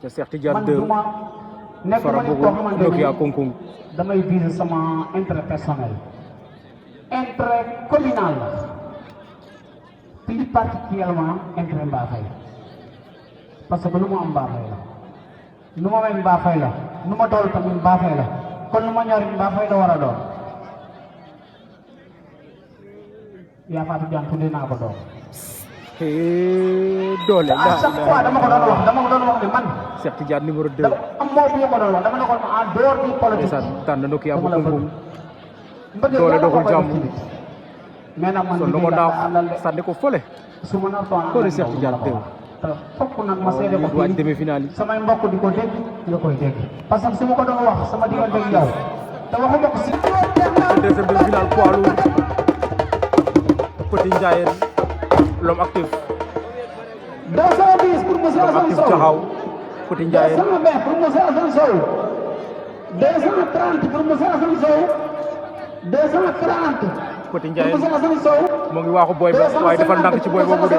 ca Cheikh Tidiane 2 Farabougou Nokia Koungkoung. damay viser sama intérêt personnel intérêt communal la plus particulièrement intérêt Mbafaye parce que lu mu am Mbafaye la lu ma mel Mbafaye la lu ma dool tamit Mbafaye la kon lu ma ñori Mbafaye la war a doon yaa Fatou Diagne tuddee naa ko doom doole à chaque fois dama ko doon wax ne man Cheikh Tidiane numéro 2 dama am moo bu ma ko doon wax dama ne ko en dehors du politique ndeysaan tànn Nokia bu Koungkoung mbëggeel doole yàlla doxul moo koy jàmm. def ci nit. mais nag man son lu ko daaw sànni ko fële su ma nar toon fële Cheikh Tidiane 2 te fokk nag ma seede ko waaj fii demi-finale yi. samay mbokk di ko dégg nga koy dégg parce que su ma ko doon wax sama diggante ak yow te waxuma ko si deuxième demi-finale poids lourd Petit Ndiayène l'homme actif 210 pour Moussa l'homme actif Assane Sow Jaxaw Petit Ndiayène 220 pour Moussa Assane Sow 230 pour Moussa Assane Sow 240 Petit pour Ndiayène Moussa Assane Sow moo ngi waaxu booy ba waaye defal ndànk ci booy boobu de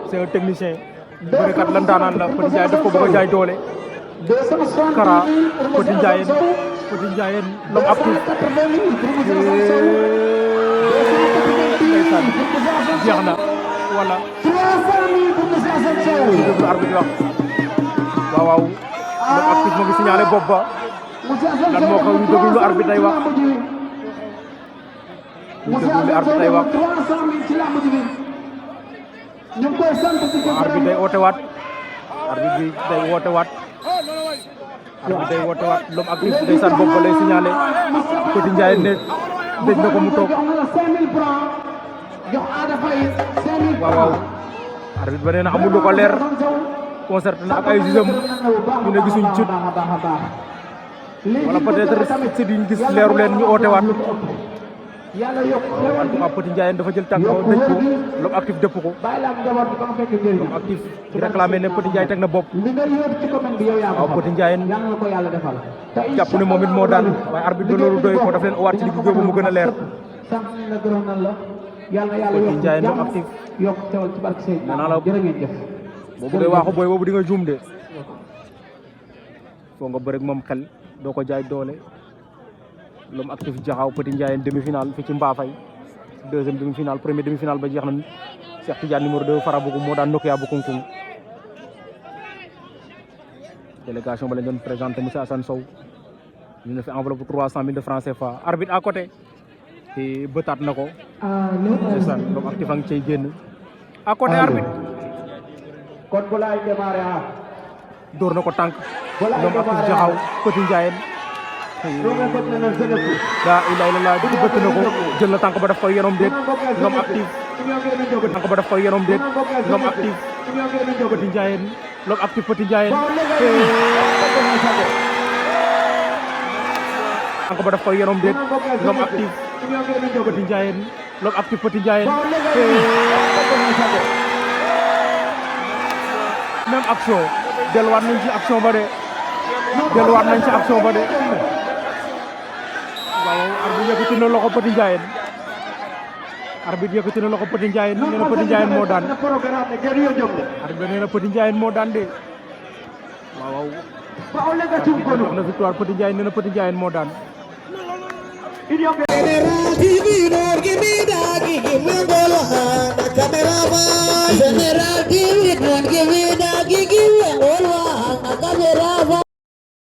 c'est un technicien bërekat la ndaanaan la Petit Ndiayène daf ko bëgg a jaay doole 260 Kara pour Petit Moussa Assane Ndiayène Sow Petit Ndiayène l'homme actif 280 pour Moussa Assane Sow ndeysaan jeex na wala 300 pour Moussa Assane Sow ñu déglu arbitre wax waaw waaw l'homme actif moo ngi signalé bopp ba lan moo xew ñu déglu lu arbitre ay wax ñu déglu lu arbitre ay wax arbitre day woote waat arbitre bi day woote waat arbitre day woote waat l'homme actif ndeysaan bopp ba lay signalé Petit Ndiayène ne dëj na ko mu toog waaw waaw arbitre ba nee na amul lu ko leer concerté na ak ay gisam ñu ne gisuñ cut wala peut-être si diñ gis leeru leen ñu oote waat en tout cas Petit Ndiayène dafa jël tànk dëj ko l'homme actif dëpp ko l'homme actif di réclamé ne Petit Ndiayène teg na bopp waaw Petit Ndiayène jàpp ne moom it moo daan waaye arbitre ba loolu doy ko daf leen owaat ci digg boobu mu gën a leer Petit Ndiayène l'homme actif nee naa la boo bëggee waaxu booy boobu di nga juum de foo nga bëreeg moom xel doo ko jaay doole l'homme actif Jaxaw Petit Ndiayène demi-finale fi ci Mbafaye deuxième demi-finale premier demi-finale ba jeex na Cheikh Tidiane numéro 2 Farabougou moo daan Nokia bu Koungkoung délégation ba lañ doon présenté Moussa Assane Sow ñu ne fi enveloppe 300 000 de francs CFA arbitre à côté te bëtaat na ko ndeysaan l'homme actif a ngi cay génn à côté arbitre kon bu laay démarré dóor na ko tànk l'homme actif Jaxaw Petit Ndiayène daa ilaaha illallaah di bëtt na ko jël na tànk ba daf koy yenom déet l'homme actif tànk ba daf koy yenom déet l'homme actif Petit Ndiayène l'homme actif Petit Ndiayène tànk ba daf koy yenom déet l'homme actif Petit Ndiayène l'homme actif Petit Ndiayène même action delluwaat nañ ci action ba de delluwaat nañ ci action ba de waaw arbitre yëkkati na loxo Petit Ndiayène arbitre yëkkati na loxo Petit Ndiayène nee na Petit Ndiayène moo daan arbitre nee na Petit Ndiayène moo daan de waaw waaw arbitre jox na victoire Petit Ndiayène nee na Petit Ndiayène moo daan General TV, don't give me